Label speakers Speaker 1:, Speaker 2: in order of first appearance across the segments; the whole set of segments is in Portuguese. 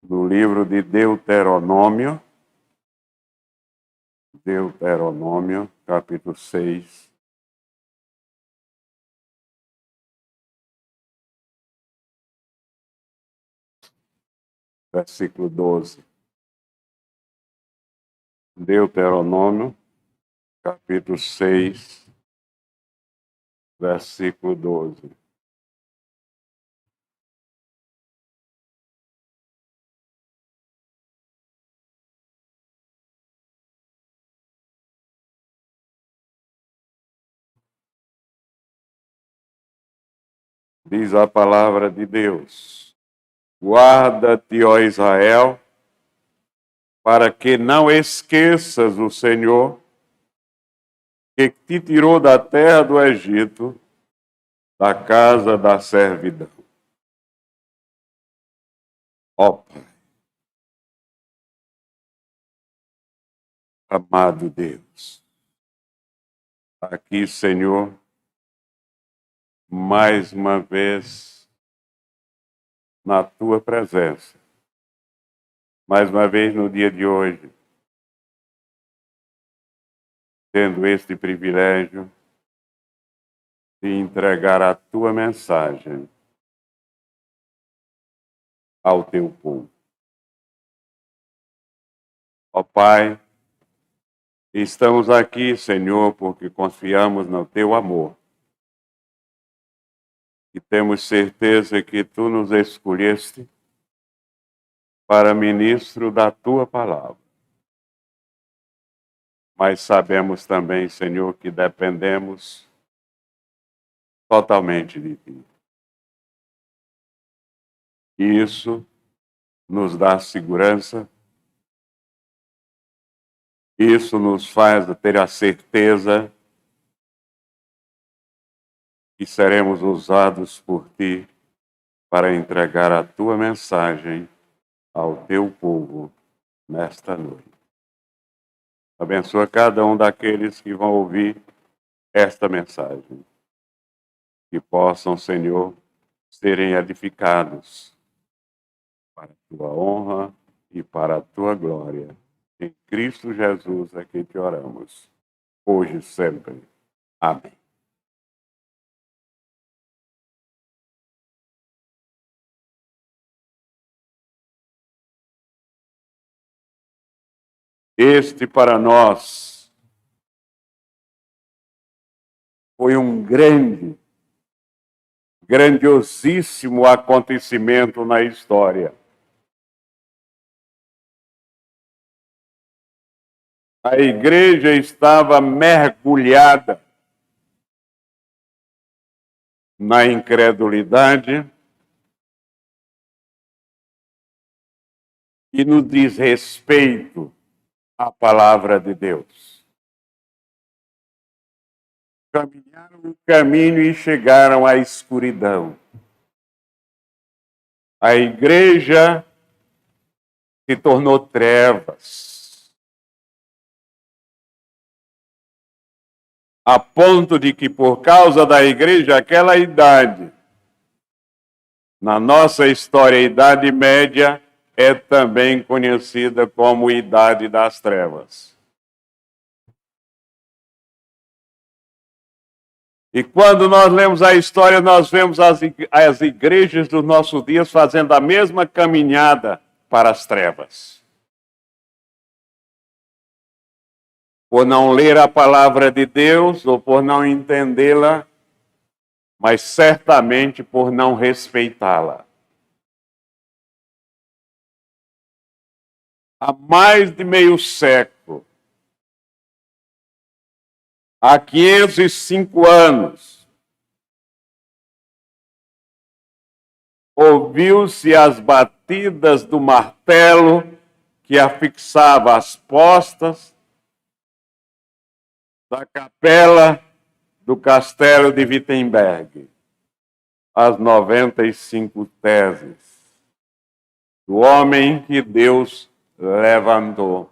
Speaker 1: no livro de Deuteronômio, capítulo 6. Versículo 12. Deuteronômio, capítulo 6, versículo 12. Diz a palavra de Deus: guarda-te, ó Israel, para que não esqueças o Senhor, que te tirou da terra do Egito, da casa da servidão. Ó Pai, amado Deus, aqui, Senhor, mais uma vez, na Tua presença, mais uma vez no dia de hoje, tendo este privilégio de entregar a Tua mensagem ao Teu povo. Ó Pai, estamos aqui, Senhor, porque confiamos no Teu amor. E temos certeza que Tu nos escolheste para ministro da Tua palavra. Mas sabemos também, Senhor, que dependemos totalmente de Ti. E isso nos dá segurança, isso nos faz ter a certeza que seremos usados por Ti para entregar a Tua mensagem ao Teu povo nesta noite. Abençoa cada um daqueles que vão ouvir esta mensagem. Que possam, Senhor, serem edificados para a Tua honra e para a Tua glória. Em Cristo Jesus é que te oramos, hoje e sempre. Amém. Este para nós foi um grandiosíssimo acontecimento na história. A igreja estava mergulhada na incredulidade e no desrespeito à palavra de Deus. Caminharam o caminho e chegaram à escuridão. A igreja se tornou trevas, a ponto de que, por causa da igreja, aquela idade, na nossa história, a Idade Média, é também conhecida como Idade das Trevas. E quando nós lemos a história, nós vemos as igrejas dos nossos dias fazendo a mesma caminhada para as trevas. Por não ler a palavra de Deus ou por não entendê-la, mas certamente por não respeitá-la. Há mais de meio século, há 505 anos, ouviu-se as batidas do martelo que afixava as postas da capela do castelo de Wittenberg, as 95 teses do homem que Deus levantou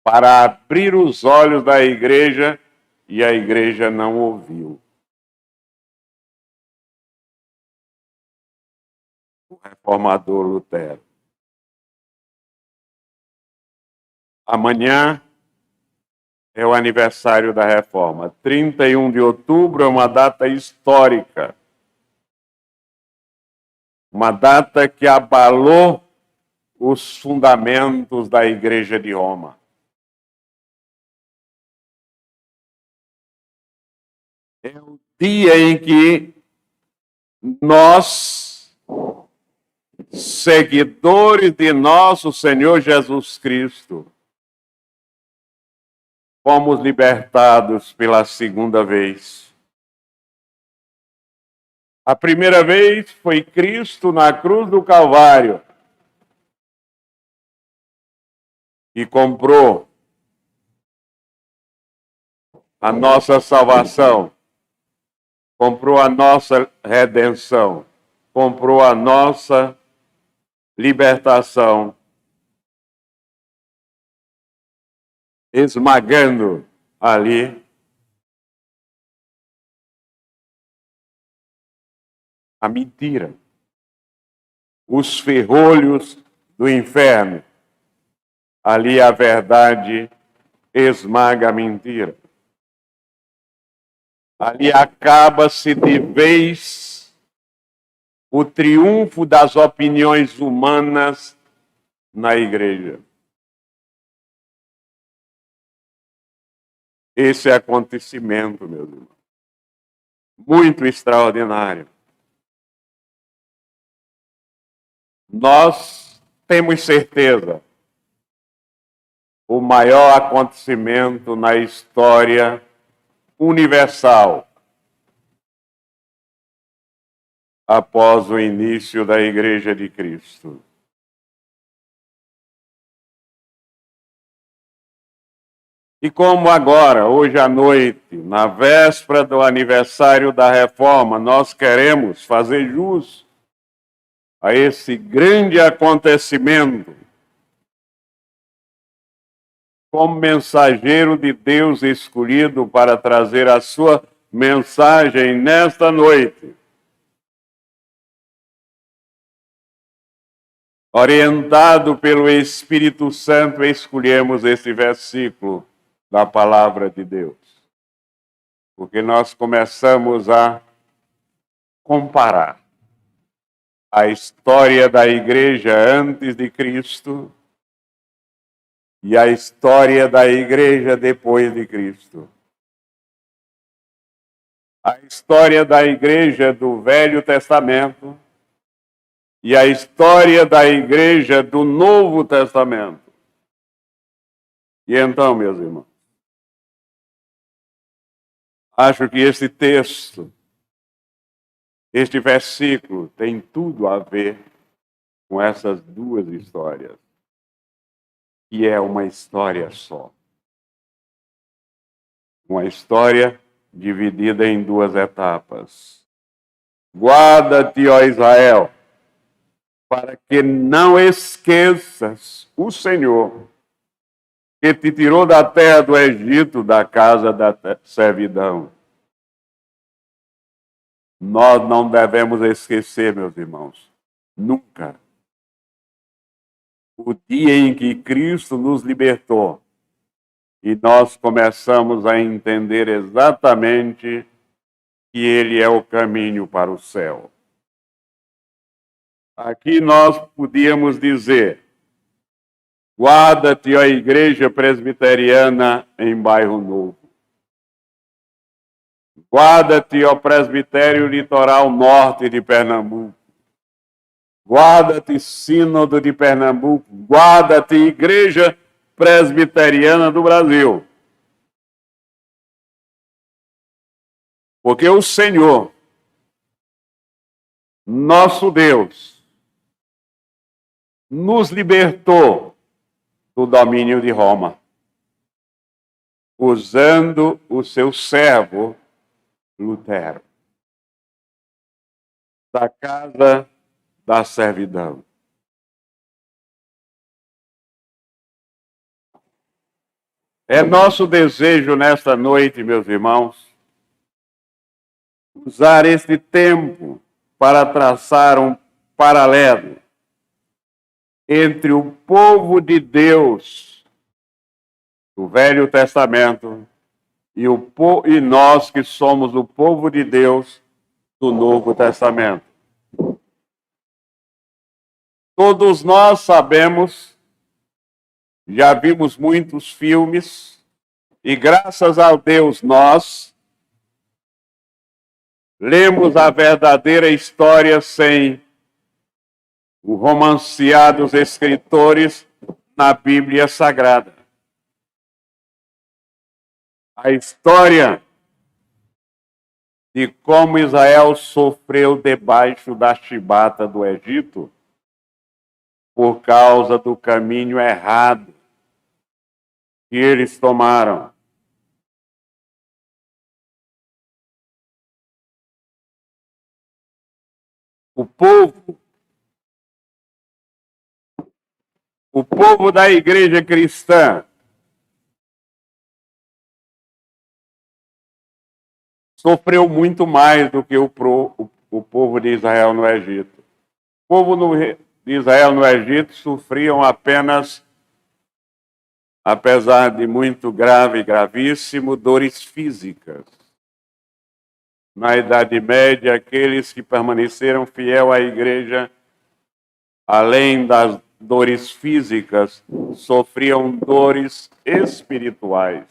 Speaker 1: para abrir os olhos da igreja, e a igreja não ouviu. O reformador Lutero. Amanhã é o aniversário da Reforma. 31 de outubro é uma data histórica. Uma data que abalou os fundamentos da Igreja de Roma. É o dia em que nós, seguidores de nosso Senhor Jesus Cristo, fomos libertados pela segunda vez. A primeira vez foi Cristo na cruz do Calvário, e comprou a nossa salvação, comprou a nossa redenção, comprou a nossa libertação, esmagando ali a mentira, os ferrolhos do inferno. Ali a verdade esmaga a mentira. Ali acaba-se de vez o triunfo das opiniões humanas na igreja. Esse acontecimento, meus irmãos, muito extraordinário. Nós temos certeza, o maior acontecimento na história universal após o início da Igreja de Cristo. E como agora, hoje à noite, na véspera do aniversário da Reforma, nós queremos fazer jus a esse grande acontecimento, como mensageiro de Deus escolhido para trazer a sua mensagem nesta noite, orientado pelo Espírito Santo, escolhemos esse versículo da palavra de Deus, porque nós começamos a comparar a história da igreja antes de Cristo e a história da igreja depois de Cristo. A história da igreja do Velho Testamento e a história da igreja do Novo Testamento. E então, meus irmãos, acho que esse texto, este versículo, tem tudo a ver com essas duas histórias, que é uma história só. Uma história dividida em duas etapas. Guarda-te, ó Israel, para que não esqueças o Senhor, que te tirou da terra do Egito, da casa da servidão. Nós não devemos esquecer, meus irmãos, nunca, o dia em que Cristo nos libertou e nós começamos a entender exatamente que Ele é o caminho para o céu. Aqui nós podíamos dizer: guarda-te, ó Igreja Presbiteriana em Bairro Novo. Guarda-te, ó Presbitério Litoral Norte de Pernambuco. Guarda-te, Sínodo de Pernambuco. Guarda-te, Igreja Presbiteriana do Brasil. Porque o Senhor, nosso Deus, nos libertou do domínio de Roma, usando o seu servo Lutero, da casa da servidão. É nosso desejo nesta noite, meus irmãos, usar este tempo para traçar um paralelo entre o povo de Deus do Velho Testamento e nós que somos o povo de Deus do Novo Testamento. Todos nós sabemos, já vimos muitos filmes, e graças a Deus nós lemos a verdadeira história sem o romancear dos escritores na Bíblia Sagrada. A história de como Israel sofreu debaixo da chibata do Egito por causa do caminho errado que eles tomaram. O povo da igreja cristã sofreu muito mais do que o povo de Israel no Egito. O povo de Israel no Egito sofriam apenas, apesar de muito grave e gravíssimo, dores físicas. Na Idade Média, aqueles que permaneceram fiel à igreja, além das dores físicas, sofriam dores espirituais.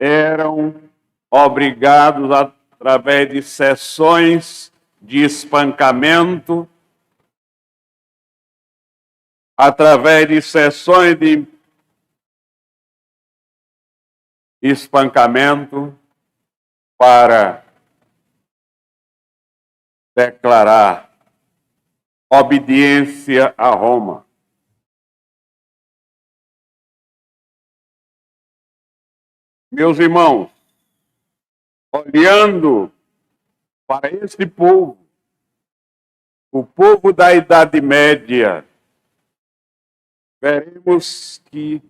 Speaker 1: Eram obrigados, através de sessões de espancamento, através de sessões de espancamento, para declarar obediência a Roma. Meus irmãos, olhando para esse povo, o povo da Idade Média, veremos que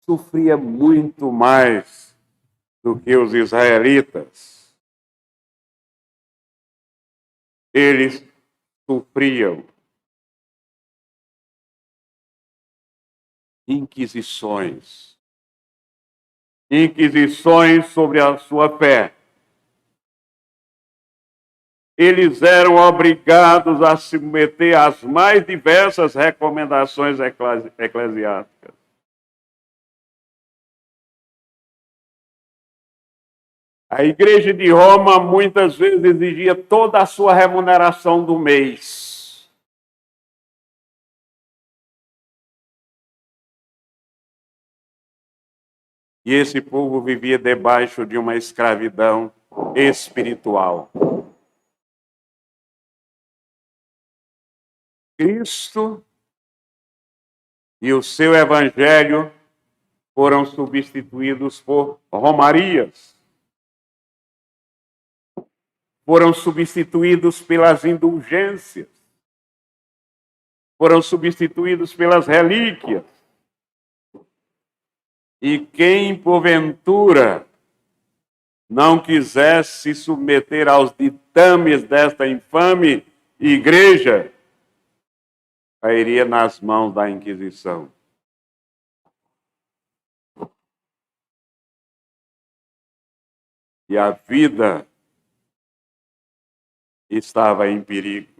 Speaker 1: sofria muito mais do que os israelitas. Eles sofriam inquisições sobre a sua fé. Eles eram obrigados a se submeter às mais diversas recomendações eclesiásticas. A igreja de Roma muitas vezes exigia toda a sua remuneração do mês. E esse povo vivia debaixo de uma escravidão espiritual. Cristo e o seu evangelho foram substituídos por romarias. Foram substituídos pelas indulgências. Foram substituídos pelas relíquias. E quem, porventura, não quisesse se submeter aos ditames desta infame igreja, cairia nas mãos da Inquisição. E a vida estava em perigo.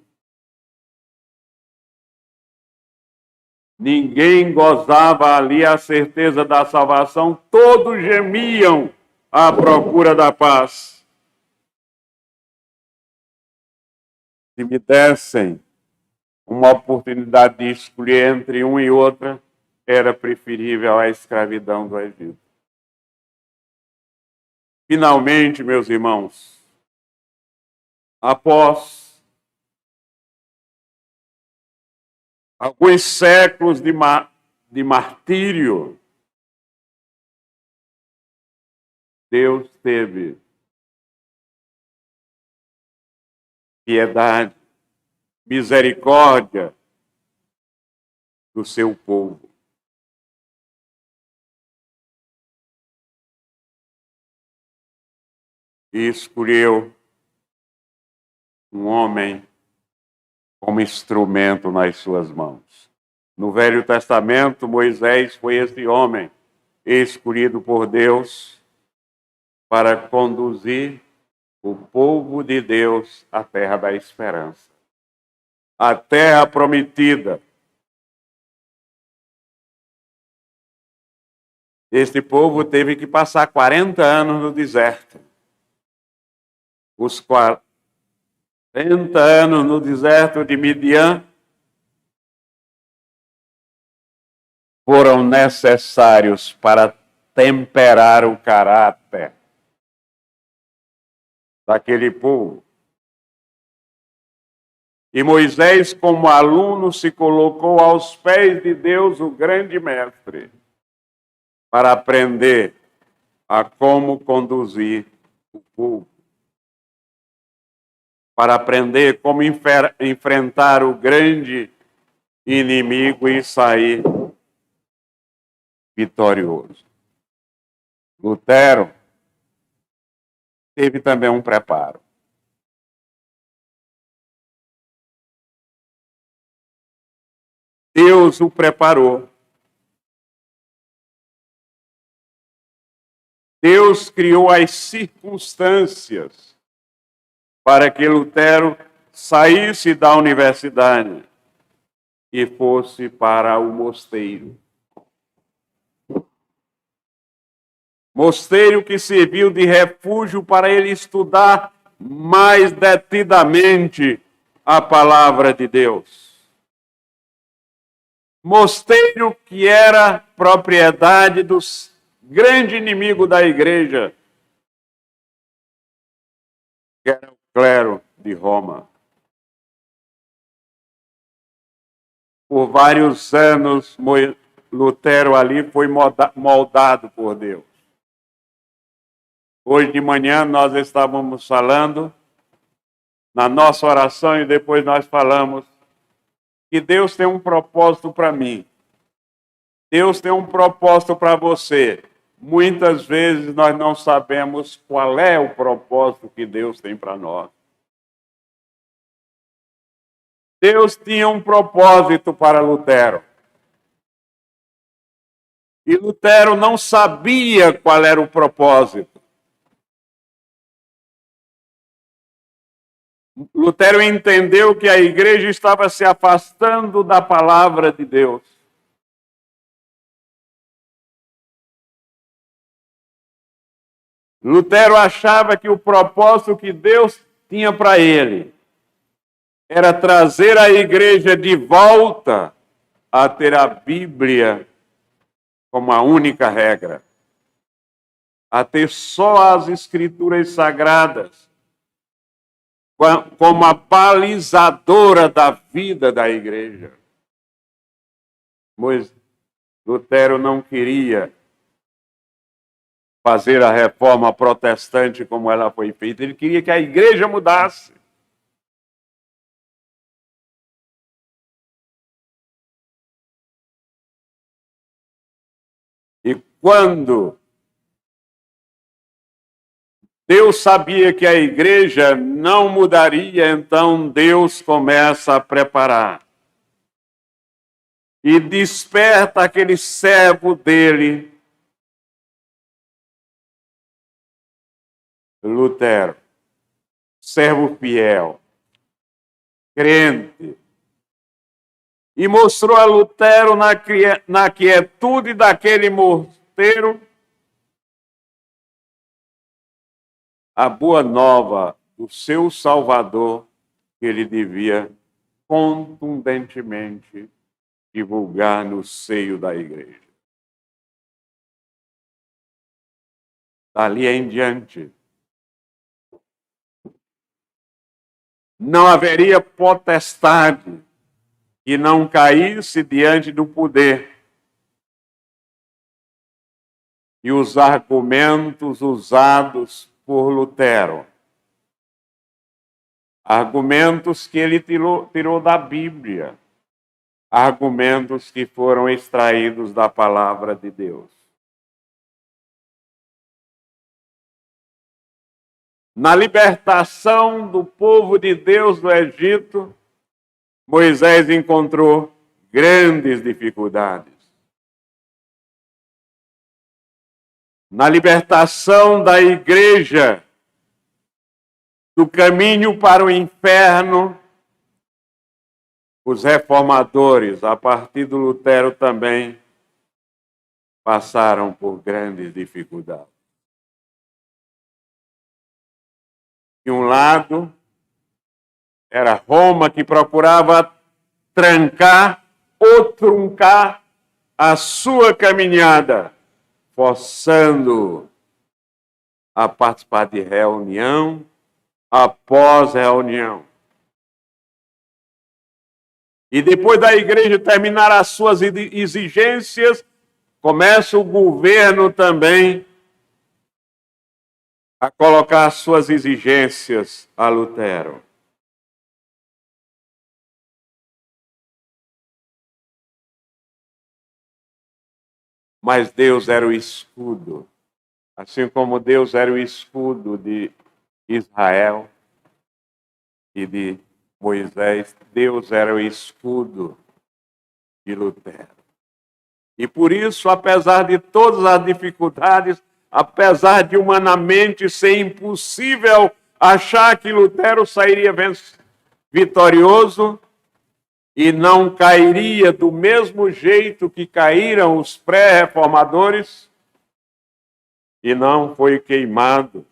Speaker 1: Ninguém gozava ali a certeza da salvação, todos gemiam à procura da paz. Se me dessem uma oportunidade de escolher entre uma e outra, era preferível a escravidão do Egito. Finalmente, meus irmãos, após alguns séculos de martírio, Deus teve piedade, misericórdia do seu povo. E escolheu um homem como instrumento nas suas mãos. No Velho Testamento, Moisés foi esse homem escolhido por Deus para conduzir o povo de Deus à terra da esperança, a terra prometida. Este povo teve que passar 40 anos no deserto. Os 40 anos no deserto de Midian foram necessários para temperar o caráter daquele povo. E Moisés, como aluno, se colocou aos pés de Deus, o grande mestre, para aprender a como conduzir o povo, para aprender como enfrentar o grande inimigo e sair vitorioso. Lutero teve também um preparo. Deus o preparou. Deus criou as circunstâncias para que Lutero saísse da universidade e fosse para o mosteiro. Mosteiro que serviu de refúgio para ele estudar mais detidamente a palavra de Deus. Mosteiro que era propriedade do grande inimigo da igreja, que era o clero de Roma. Por vários anos, Lutero ali foi moldado por Deus. Hoje de manhã nós estávamos falando, na nossa oração, e depois nós falamos que Deus tem um propósito para mim. Deus tem um propósito para você. Muitas vezes nós não sabemos qual é o propósito que Deus tem para nós. Deus tinha um propósito para Lutero. E Lutero não sabia qual era o propósito. Lutero entendeu que a igreja estava se afastando da palavra de Deus. Lutero achava que o propósito que Deus tinha para ele era trazer a igreja de volta a ter a Bíblia como a única regra, a ter só as Escrituras Sagradas como a balizadora da vida da igreja. Mas Lutero não queria fazer a reforma protestante como ela foi feita. Ele queria que a igreja mudasse. E quando Deus sabia que a igreja não mudaria, então Deus começa a preparar. E desperta aquele servo dele, Lutero, servo fiel, crente, e mostrou a Lutero na quietude daquele mosteiro a boa nova do seu Salvador, que ele devia contundentemente divulgar no seio da igreja. Dali em diante, não haveria potestade que não caísse diante do poder. E os argumentos usados por Lutero, argumentos que ele tirou da Bíblia, argumentos que foram extraídos da palavra de Deus. Na libertação do povo de Deus do Egito, Moisés encontrou grandes dificuldades. na libertação da igreja do caminho para o inferno, os reformadores, a partir do Lutero também, passaram por grandes dificuldades. De um lado, era Roma que procurava trancar ou truncar a sua caminhada, forçando a participar de reunião após reunião. E depois da igreja terminar as suas exigências, começa o governo também a colocar as suas exigências a Lutero. Mas Deus era o escudo, assim como Deus era o escudo de Israel e de Moisés, Deus era o escudo de Lutero. E por isso, apesar de todas as dificuldades, apesar de humanamente ser impossível achar que Lutero sairia vitorioso e não cairia do mesmo jeito que caíram os pré-reformadores, e não foi queimado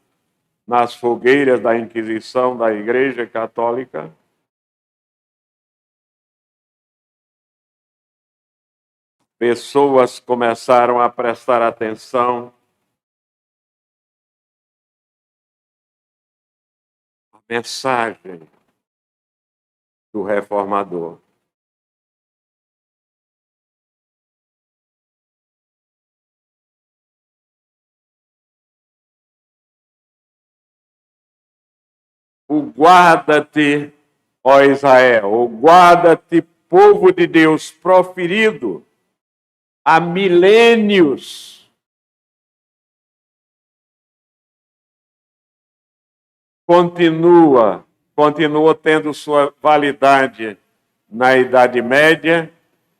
Speaker 1: nas fogueiras da Inquisição da Igreja Católica, pessoas começaram a prestar atenção à mensagem do reformador. O guarda-te, ó Israel, o guarda-te, povo de Deus, proferido há milênios, continua tendo sua validade na Idade Média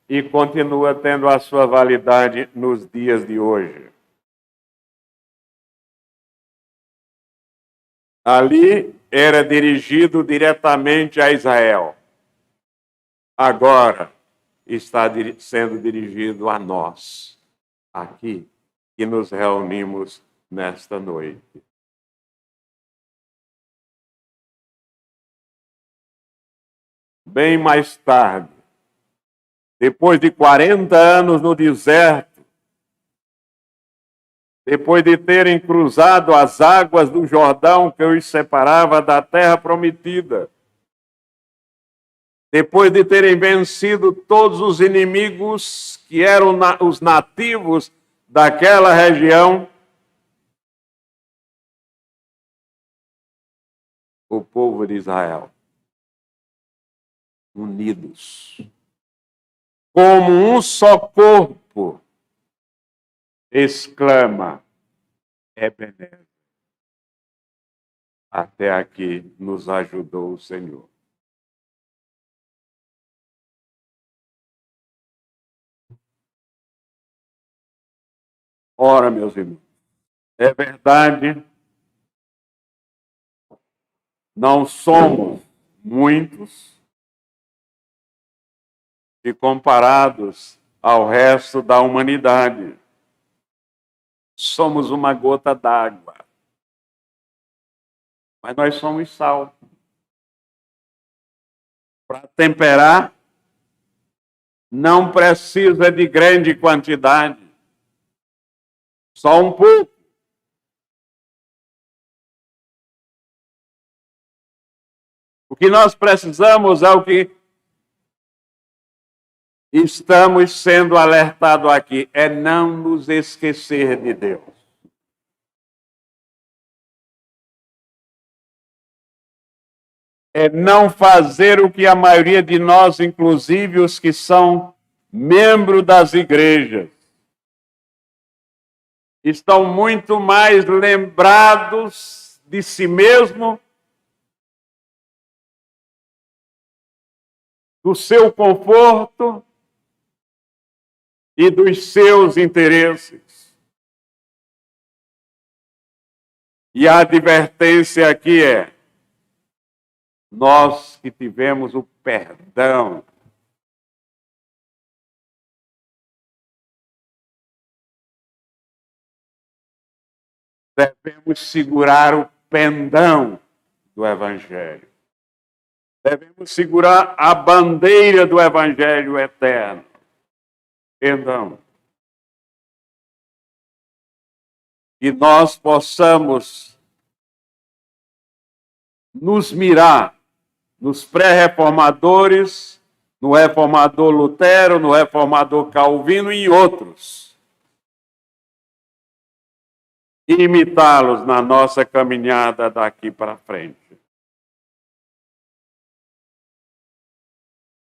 Speaker 1: e continua tendo a sua validade nos dias de hoje. Ali era dirigido diretamente a Israel. Agora está sendo dirigido a nós, aqui, que nos reunimos nesta noite. Bem mais tarde, depois de 40 anos no deserto, depois de terem cruzado as águas do Jordão que os separava da terra prometida, depois de terem vencido todos os inimigos que eram os nativos daquela região, o povo de Israel, unidos, como um só corpo, exclama: Ebenezer, até aqui nos ajudou o Senhor. Ora, meus irmãos, é verdade, não somos muitos e comparados ao resto da humanidade. Somos uma gota d'água. Mas nós somos sal. Para temperar, não precisa de grande quantidade. Só um pouco. O que nós precisamos é o que estamos sendo alertados aqui, é não nos esquecer de Deus. É não fazer o que a maioria de nós, inclusive os que são membros das igrejas, estão muito mais lembrados de si mesmo, do seu conforto e dos seus interesses. E a advertência aqui é: nós que tivemos o perdão, devemos segurar o pendão do Evangelho. Devemos segurar a bandeira do Evangelho eterno. Então, que nós possamos nos mirar nos pré-reformadores, no reformador Lutero, no reformador Calvino e outros, e imitá-los na nossa caminhada daqui para frente.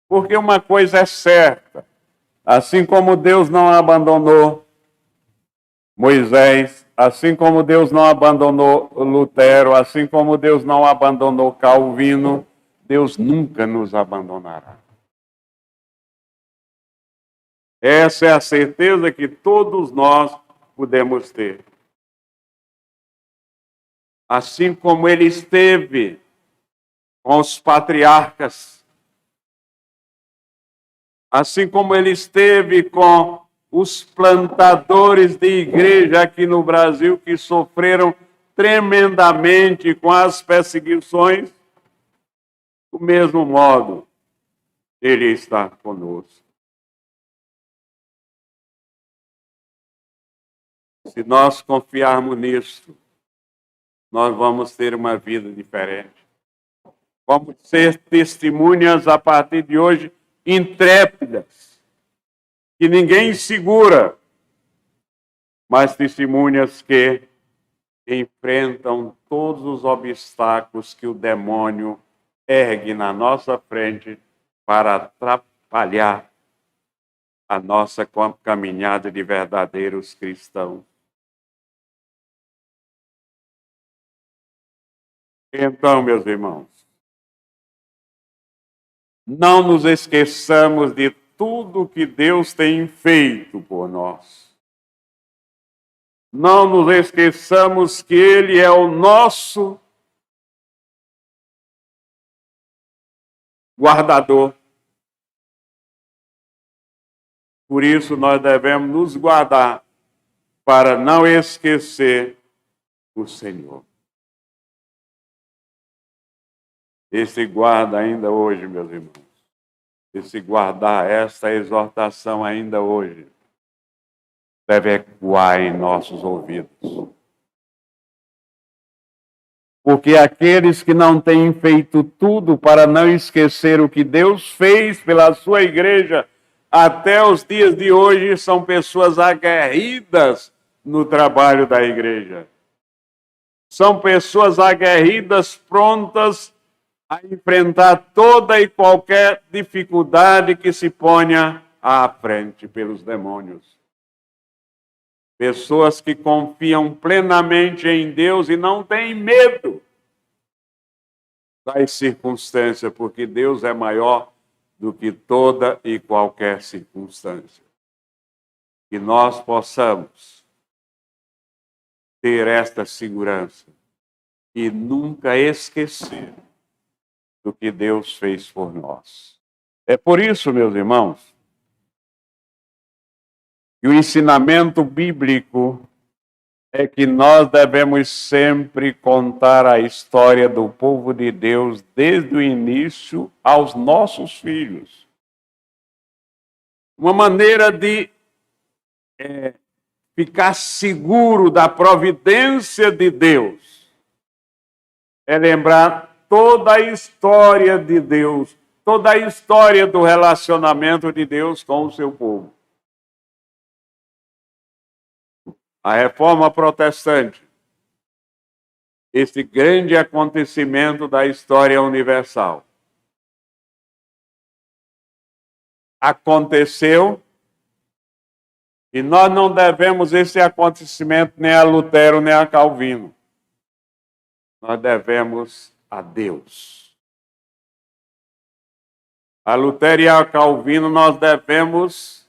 Speaker 1: Porque uma coisa é certa, assim como Deus não abandonou Moisés, assim como Deus não abandonou Lutero, assim como Deus não abandonou Calvino, Deus nunca nos abandonará. Essa é a certeza que todos nós podemos ter. Assim como ele esteve com os patriarcas, assim como ele esteve com os plantadores de igreja aqui no Brasil, que sofreram tremendamente com as perseguições, do mesmo modo, ele está conosco. Se nós confiarmos nisso, nós vamos ter uma vida diferente. Vamos ser testemunhas a partir de hoje intrépidas, que ninguém segura, mas testemunhas que enfrentam todos os obstáculos que o demônio ergue na nossa frente para atrapalhar a nossa caminhada de verdadeiros cristãos. Então, meus irmãos, não nos esqueçamos de tudo que Deus tem feito por nós. Não nos esqueçamos que Ele é o nosso guardador. Por isso, nós devemos nos guardar para não esquecer o Senhor. Esse guarda ainda hoje, meus irmãos. Esse guardar, esta exortação ainda hoje, deve ecoar em nossos ouvidos. Porque aqueles que não têm feito tudo para não esquecer o que Deus fez pela sua igreja até os dias de hoje são pessoas aguerridas no trabalho da igreja. São pessoas aguerridas, prontas a enfrentar toda e qualquer dificuldade que se ponha à frente pelos demônios. Pessoas que confiam plenamente em Deus e não têm medo das circunstâncias, porque Deus é maior do que toda e qualquer circunstância. Que nós possamos ter esta segurança e nunca esquecer do que Deus fez por nós. É por isso, meus irmãos, que o ensinamento bíblico é que nós devemos sempre contar a história do povo de Deus desde o início aos nossos filhos. Uma maneira de ficar seguro da providência de Deus é lembrar toda a história de Deus, toda a história do relacionamento de Deus com o seu povo. A Reforma Protestante, esse grande acontecimento da história universal, aconteceu e nós não devemos esse acontecimento nem a Lutero nem a Calvino. Nós devemos a Deus. A Lutero e a Calvino nós devemos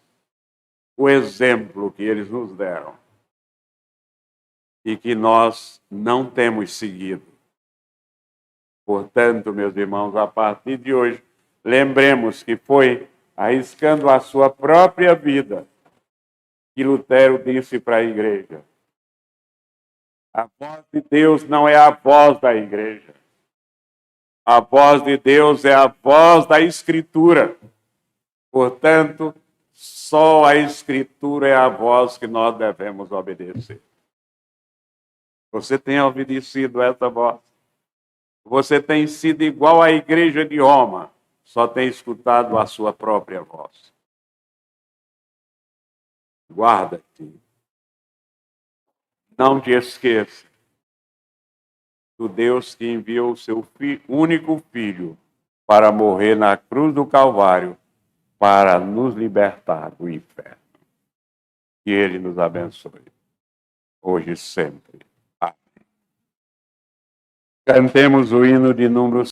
Speaker 1: o exemplo que eles nos deram. e que nós não temos seguido. Portanto, meus irmãos, a partir de hoje, lembremos que foi arriscando a sua própria vida que Lutero disse para a igreja: a voz de Deus não é a voz da igreja. A voz de Deus é a voz da Escritura. Portanto, só a Escritura é a voz que nós devemos obedecer. Você tem obedecido essa voz? Você tem sido igual à igreja de Roma, só tem escutado a sua própria voz. Guarda-te. Não te esqueça do Deus que enviou o seu único filho para morrer na cruz do Calvário, para nos libertar do inferno. Que ele nos abençoe, hoje e sempre. Amém. Cantemos o hino de número